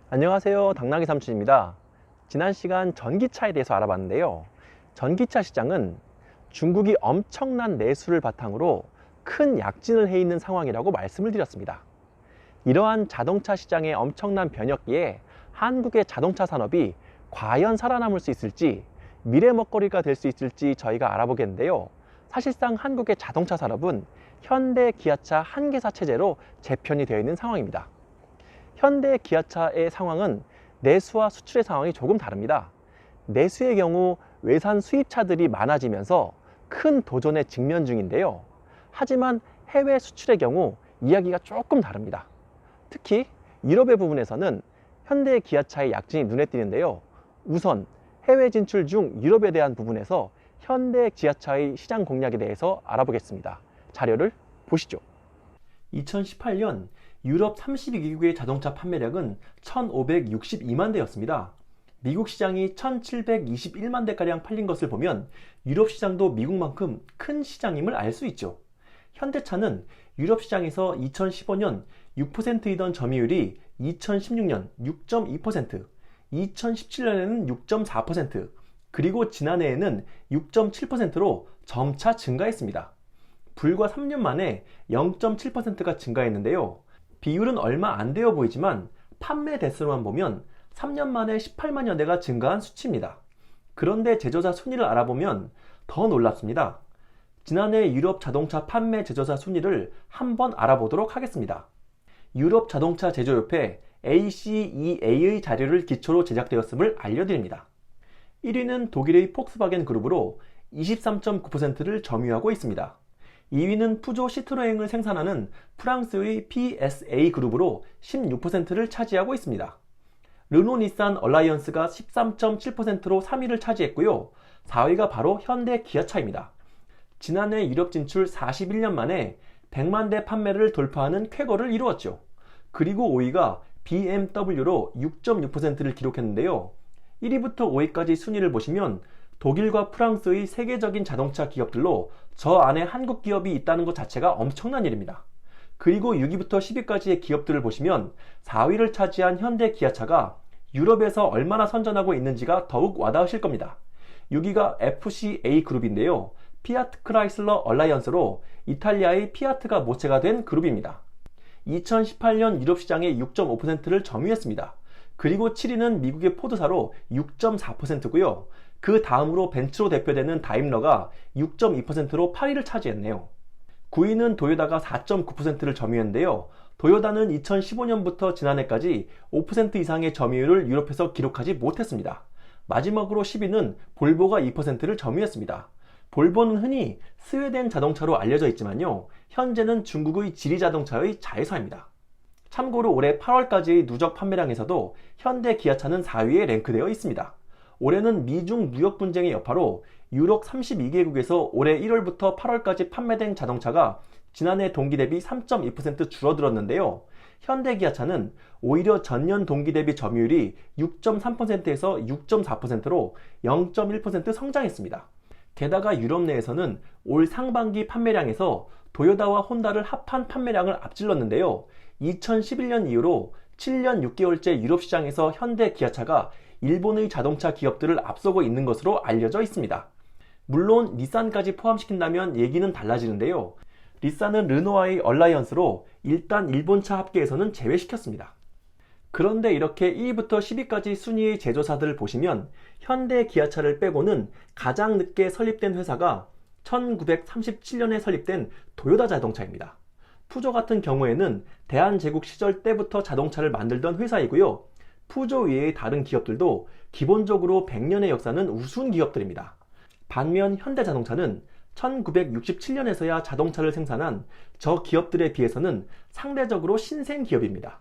안녕하세요. 당나귀 삼촌입니다. 지난 시간 전기차에 대해서 알아봤는데요. 전기차 시장은 중국이 엄청난 내수를 바탕으로 큰 약진을 해 있는 상황이라고 말씀을 드렸습니다. 이러한 자동차 시장의 엄청난 변혁기에 한국의 자동차 산업이 과연 살아남을 수 있을지, 미래 먹거리가 될 수 있을지 저희가 알아보겠는데요. 사실상 한국의 자동차 산업은 현대 기아차 한계사 체제로 재편이 되어 있는 상황입니다. 현대 기아차의 상황은 내수와 수출의 상황이 조금 다릅니다. 내수의 경우 외산 수입차들이 많아지면서 큰 도전에 직면 중인데요. 하지만 해외 수출의 경우 이야기가 조금 다릅니다. 특히 유럽의 부분에서는 현대 기아차의 약진이 눈에 띄는데요. 우선 해외 진출 중 유럽에 대한 부분에서 현대 기아차의 시장 공략에 대해서 알아보겠습니다. 자료를 보시죠. 2018년 유럽 32개국의 자동차 판매량은 1,562만 대였습니다. 미국 시장이 1,721만 대가량 팔린 것을 보면 유럽 시장도 미국만큼 큰 시장임을 알 수 있죠. 현대차는 유럽 시장에서 2015년 6%이던 점유율이 2016년 6.2%, 2017년에는 6.4%, 그리고 지난해에는 6.7%로 점차 증가했습니다. 불과 3년 만에 0.7%가 증가했는데요. 비율은 얼마 안 되어 보이지만 판매 대수로만 보면 3년 만에 18만여 대가 증가한 수치입니다. 그런데 제조사 순위를 알아보면 더 놀랍습니다. 지난해 유럽 자동차 판매 제조사 순위를 한번 알아보도록 하겠습니다. 유럽 자동차 제조협회 ACEA의 자료를 기초로 제작되었음을 알려드립니다. 1위는 독일의 폭스바겐 그룹으로 23.9%를 점유하고 있습니다. 2위는 푸조 시트로행을 생산하는 프랑스의 PSA 그룹으로 16%를 차지하고 있습니다. 르노 닛산 얼라이언스가 13.7%로 3위를 차지했고요. 4위가 바로 현대 기아차입니다. 지난해 유럽 진출 41년 만에 100만 대 판매를 돌파하는 쾌거를 이루었죠. 그리고 5위가 BMW로 6.6%를 기록했는데요. 1위부터 5위까지 순위를 보시면 독일과 프랑스의 세계적인 자동차 기업들로 저 안에 한국 기업이 있다는 것 자체가 엄청난 일입니다. 그리고 6위부터 10위까지의 기업들을 보시면 4위를 차지한 현대 기아차가 유럽에서 얼마나 선전하고 있는지가 더욱 와닿으실 겁니다. 6위가 FCA 그룹인데요. 피아트 크라이슬러 얼라이언스로 이탈리아의 피아트가 모체가 된 그룹입니다. 2018년 유럽 시장의 6.5%를 점유했습니다. 그리고 7위는 미국의 포드사로 6.4%고요. 그 다음으로 벤츠로 대표되는 다임러가 6.2%로 8위를 차지했네요. 9위는 도요다가 4.9%를 점유했는데요. 도요다는 2015년부터 지난해까지 5% 이상의 점유율을 유럽에서 기록하지 못했습니다. 마지막으로 10위는 볼보가 2%를 점유했습니다. 볼보는 흔히 스웨덴 자동차로 알려져 있지만요. 현재는 중국의 지리 자동차의 자회사입니다. 참고로 올해 8월까지의 누적 판매량에서도 현대 기아차는 4위에 랭크되어 있습니다. 올해는 미중 무역 분쟁의 여파로 유럽 32개국에서 올해 1월부터 8월까지 판매된 자동차가 지난해 동기 대비 3.2% 줄어들었는데요. 현대 기아차는 오히려 전년 동기 대비 점유율이 6.3%에서 6.4%로 0.1% 성장했습니다. 게다가 유럽 내에서는 올 상반기 판매량에서 도요다와 혼다를 합한 판매량을 앞질렀는데요. 2011년 이후로 7년 6개월째 유럽 시장에서 현대 기아차가 일본의 자동차 기업들을 앞서고 있는 것으로 알려져 있습니다. 물론 닛산까지 포함시킨다면 얘기는 달라지는데요. 닛산은 르노와의 얼라이언스로 일단 일본차 합계에서는 제외시켰습니다. 그런데 이렇게 1위부터 10위까지 순위의 제조사들을 보시면 현대 기아차를 빼고는 가장 늦게 설립된 회사가 1937년에 설립된 도요다 자동차입니다. 푸조 같은 경우에는 대한제국 시절 때부터 자동차를 만들던 회사이고요. 푸조 외의 다른 기업들도 기본적으로 100년의 역사는 우스운 기업들입니다. 반면 현대자동차는 1967년에서야 자동차를 생산한 저 기업들에 비해서는 상대적으로 신생 기업입니다.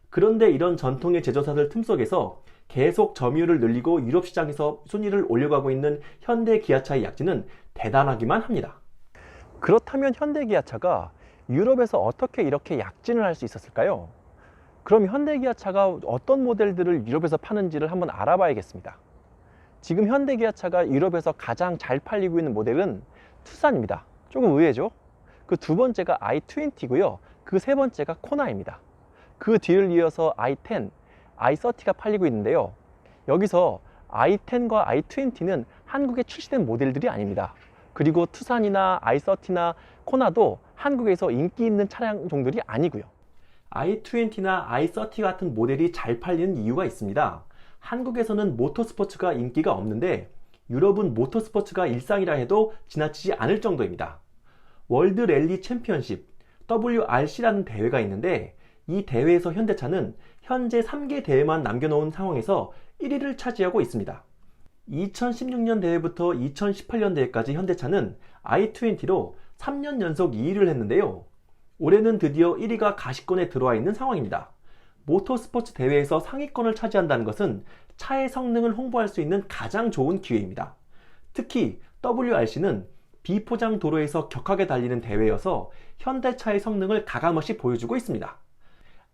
그런데 이런 전통의 제조사들 틈속에서 계속 점유율을 늘리고 유럽 시장에서 순위를 올려가고 있는 현대 기아차의 약진은 대단하기만 합니다. 그렇다면 현대 기아차가 유럽에서 어떻게 이렇게 약진을 할 수 있었을까요? 그럼 현대 기아차가 어떤 모델들을 유럽에서 파는지를 한번 알아봐야겠습니다. 지금 현대 기아차가 유럽에서 가장 잘 팔리고 있는 모델은 투싼입니다. 조금 의외죠? 그 두 번째가 i20고요. 그 세 번째가 코나입니다. 그 뒤를 이어서 i10, i30가 팔리고 있는데요. 여기서 i10과 i20는 한국에 출시된 모델들이 아닙니다. 그리고 투산이나 i30나 코나도 한국에서 인기 있는 차량종들이 아니고요. i20나 i30 같은 모델이 잘 팔리는 이유가 있습니다. 한국에서는 모터스포츠가 인기가 없는데 유럽은 모터스포츠가 일상이라 해도 지나치지 않을 정도입니다. 월드 랠리 챔피언십 WRC라는 대회가 있는데 이 대회에서 현대차는 현재 3개 대회만 남겨놓은 상황에서 1위를 차지하고 있습니다. 2016년 대회부터 2018년 대회까지 현대차는 i20로 3년 연속 2위를 했는데요. 올해는 드디어 1위가 가시권에 들어와 있는 상황입니다. 모터스포츠 대회에서 상위권을 차지한다는 것은 차의 성능을 홍보할 수 있는 가장 좋은 기회입니다. 특히 WRC는 비포장 도로에서 격하게 달리는 대회여서 현대차의 성능을 가감없이 보여주고 있습니다.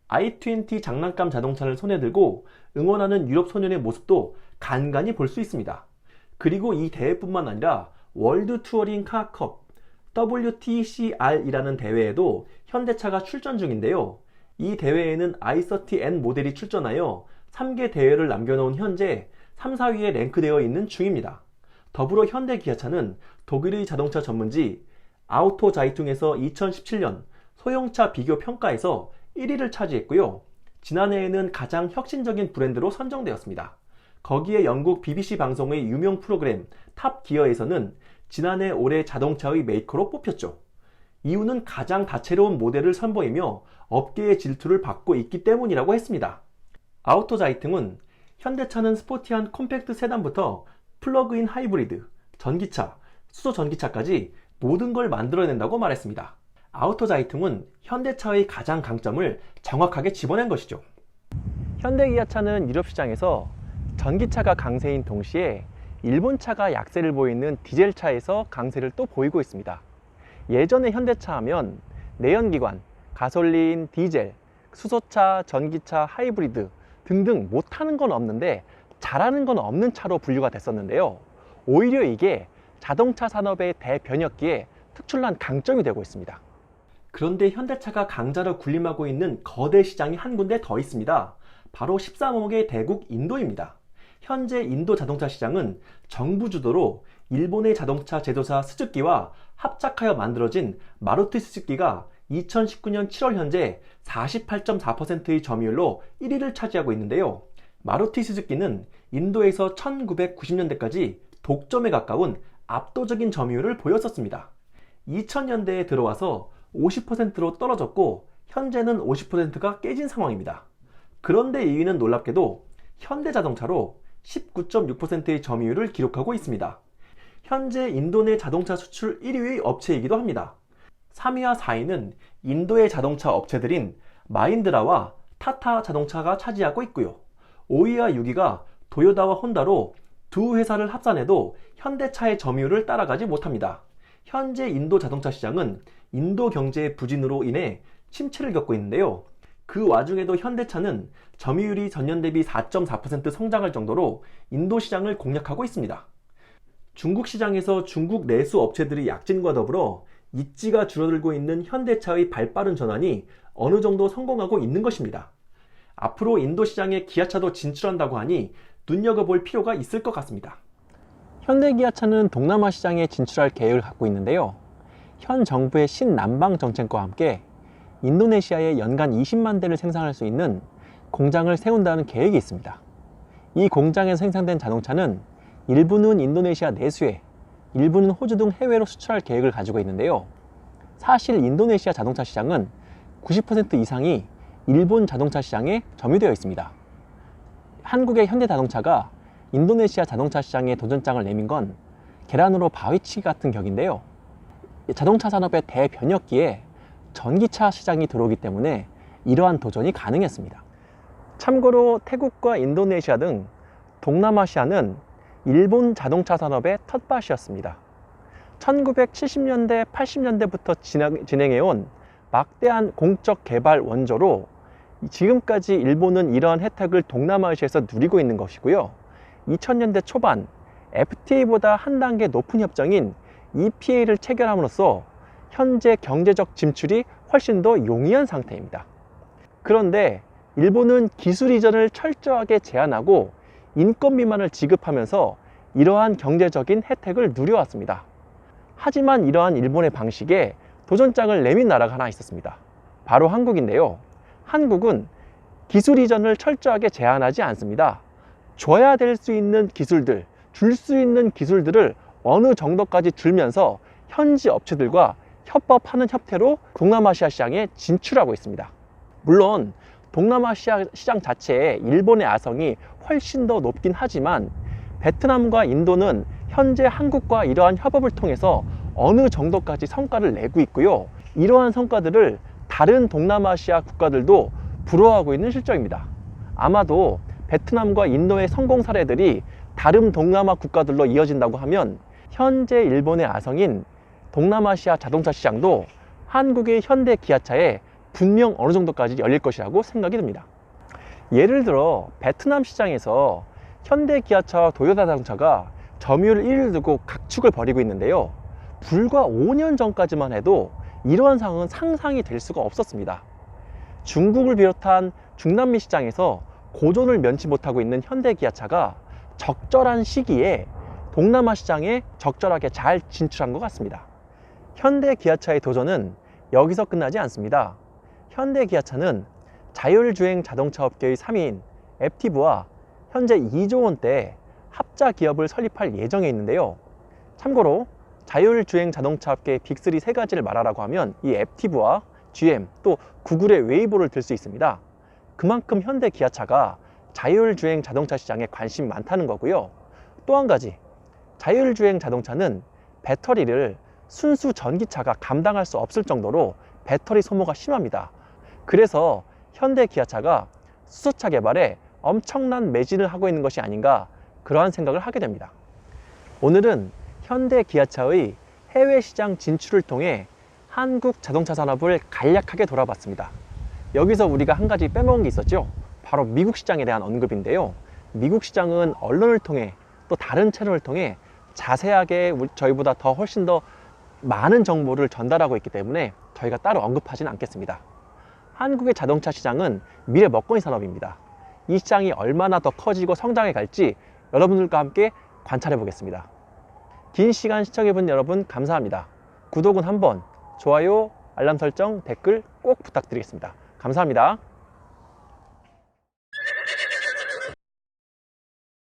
i20 장난감 자동차를 손에 들고 응원하는 유럽 소년의 모습도 간간히 볼 수 있습니다. 그리고 이 대회뿐만 아니라 월드 투어링 카컵 WTCR이라는 대회에도 현대차가 출전 중인데요. 이 대회에는 i30N 모델이 출전하여 3개 대회를 남겨놓은 현재 3, 4위에 랭크되어 있는 중입니다. 더불어 현대 기아차는 독일의 자동차 전문지 아우토자이퉁에서 2017년 소형차 비교 평가에서 1위를 차지했고요. 지난해에는 가장 혁신적인 브랜드로 선정되었습니다. 거기에 영국 BBC 방송의 유명 프로그램 탑 기어에서는 지난해 올해 자동차의 메이커로 뽑혔죠. 이유는 가장 다채로운 모델을 선보이며 업계의 질투를 받고 있기 때문이라고 했습니다. 아우토자이퉁은 현대차는 스포티한 콤팩트 세단부터 플러그인 하이브리드, 전기차, 수소 전기차까지 모든 걸 만들어낸다고 말했습니다. 아우토자이퉁은 현대차의 가장 강점을 정확하게 집어낸 것이죠. 현대기아차는 유럽 시장에서 전기차가 강세인 동시에 일본차가 약세를 보이는 디젤차에서 강세를 또 보이고 있습니다. 예전에 현대차 하면 내연기관, 가솔린, 디젤, 수소차, 전기차, 하이브리드 등등 못하는 건 없는데 잘하는 건 없는 차로 분류가 됐었는데요. 오히려 이게 자동차 산업의 대변혁기에 특출난 강점이 되고 있습니다. 그런데 현대차가 강자로 군림하고 있는 거대 시장이 한 군데 더 있습니다. 바로 13억의 대국 인도입니다. 현재 인도 자동차 시장은 정부 주도로 일본의 자동차 제조사 스즈키와 합작하여 만들어진 마루티 스즈키가 2019년 7월 현재 48.4%의 점유율로 1위를 차지하고 있는데요. 마루티 스즈키는 인도에서 1990년대까지 독점에 가까운 압도적인 점유율을 보였었습니다. 2000년대에 들어와서 50%로 떨어졌고 현재는 50%가 깨진 상황입니다. 그런데 2위는 놀랍게도 현대자동차로 19.6%의 점유율을 기록하고 있습니다. 현재 인도 내 자동차 수출 1위의 업체이기도 합니다. 3위와 4위는 인도의 자동차 업체들인 마힌드라와 타타 자동차가 차지하고 있고요. 5위와 6위가 도요타와 혼다로 두 회사를 합산해도 현대차의 점유율을 따라가지 못합니다. 현재 인도 자동차 시장은 인도 경제의 부진으로 인해 침체를 겪고 있는데요. 그 와중에도 현대차는 점유율이 전년 대비 4.4% 성장할 정도로 인도 시장을 공략하고 있습니다. 중국 시장에서 중국 내수 업체들의 약진과 더불어 입지가 줄어들고 있는 현대차의 발빠른 전환이 어느 정도 성공하고 있는 것입니다. 앞으로 인도 시장에 기아차도 진출한다고 하니 눈여겨볼 필요가 있을 것 같습니다. 현대기아차는 동남아 시장에 진출할 계획을 갖고 있는데요. 현 정부의 신남방 정책과 함께 인도네시아에 연간 20만 대를 생산할 수 있는 공장을 세운다는 계획이 있습니다. 이 공장에서 생산된 자동차는 일부는 인도네시아 내수에, 일부는 호주 등 해외로 수출할 계획을 가지고 있는데요. 사실 인도네시아 자동차 시장은 90% 이상이 일본 자동차 시장에 점유되어 있습니다. 한국의 현대자동차가 인도네시아 자동차 시장에 도전장을 내민 건 계란으로 바위치기 같은 격인데요. 자동차 산업의 대변혁기에 전기차 시장이 들어오기 때문에 이러한 도전이 가능했습니다. 참고로 태국과 인도네시아 등 동남아시아는 일본 자동차 산업의 텃밭이었습니다. 1970년대, 80년대부터 진행해온 막대한 공적 개발 원조로 지금까지 일본은 이러한 혜택을 동남아시아에서 누리고 있는 것이고요. 2000년대 초반 FTA보다 한 단계 높은 협정인 EPA를 체결함으로써 현재 경제적 진출이 훨씬 더 용이한 상태입니다. 그런데 일본은 기술 이전을 철저하게 제한하고 인권 미만을 지급하면서 이러한 경제적인 혜택을 누려왔습니다. 하지만 이러한 일본의 방식에 도전장을 내민 나라가 하나 있었습니다. 바로 한국인데요. 한국은 기술 이전을 철저하게 제한하지 않습니다. 줘야 될 수 있는 기술들, 줄 수 있는 기술들을 어느 정도까지 줄면서 현지 업체들과 협업하는 형태로 동남아시아 시장에 진출하고 있습니다. 물론 동남아시아 시장 자체에 일본의 아성이 훨씬 더 높긴 하지만 베트남과 인도는 현재 한국과 이러한 협업을 통해서 어느 정도까지 성과를 내고 있고요. 이러한 성과들을 다른 동남아시아 국가들도 부러워하고 있는 실정입니다. 아마도 베트남과 인도의 성공 사례들이 다른 동남아 국가들로 이어진다고 하면 현재 일본의 아성인 동남아시아 자동차 시장도 한국의 현대 기아차에 분명 어느 정도까지 열릴 것이라고 생각이 듭니다. 예를 들어 베트남 시장에서 현대 기아차와 도요타 자동차가 점유율 1위를 두고 각축을 벌이고 있는데요. 불과 5년 전까지만 해도 이러한 상황은 상상이 될 수가 없었습니다. 중국을 비롯한 중남미 시장에서 고전을 면치 못하고 있는 현대 기아차가 적절한 시기에 동남아 시장에 적절하게 잘 진출한 것 같습니다. 현대 기아차의 도전은 여기서 끝나지 않습니다. 현대 기아차는 자율주행 자동차 업계의 3위인 앱티브와 현재 2조 원대 합자 기업을 설립할 예정에 있는데요. 참고로 자율주행 자동차 업계의 빅3 세 가지를 말하라고 하면 이 앱티브와 GM 또 구글의 웨이보를 들 수 있습니다. 그만큼 현대 기아차가 자율주행 자동차 시장에 관심이 많다는 거고요. 또 한 가지, 자율주행 자동차는 배터리를 순수 전기차가 감당할 수 없을 정도로 배터리 소모가 심합니다. 그래서 현대 기아차가 수소차 개발에 엄청난 매진을 하고 있는 것이 아닌가, 그러한 생각을 하게 됩니다. 오늘은 현대 기아차의 해외 시장 진출을 통해 한국 자동차 산업을 간략하게 돌아봤습니다. 여기서 우리가 한 가지 빼먹은 게 있었죠. 바로 미국 시장에 대한 언급인데요. 미국 시장은 언론을 통해 또 다른 채널을 통해 자세하게 저희보다 더 훨씬 더 많은 정보를 전달하고 있기 때문에 저희가 따로 언급하지는 않겠습니다. 한국의 자동차 시장은 미래 먹거리 산업입니다. 이 시장이 얼마나 더 커지고 성장해 갈지 여러분들과 함께 관찰해 보겠습니다. 긴 시간 시청해본 여러분 감사합니다. 구독은 한번, 좋아요, 알람 설정, 댓글 꼭 부탁드리겠습니다. 감사합니다.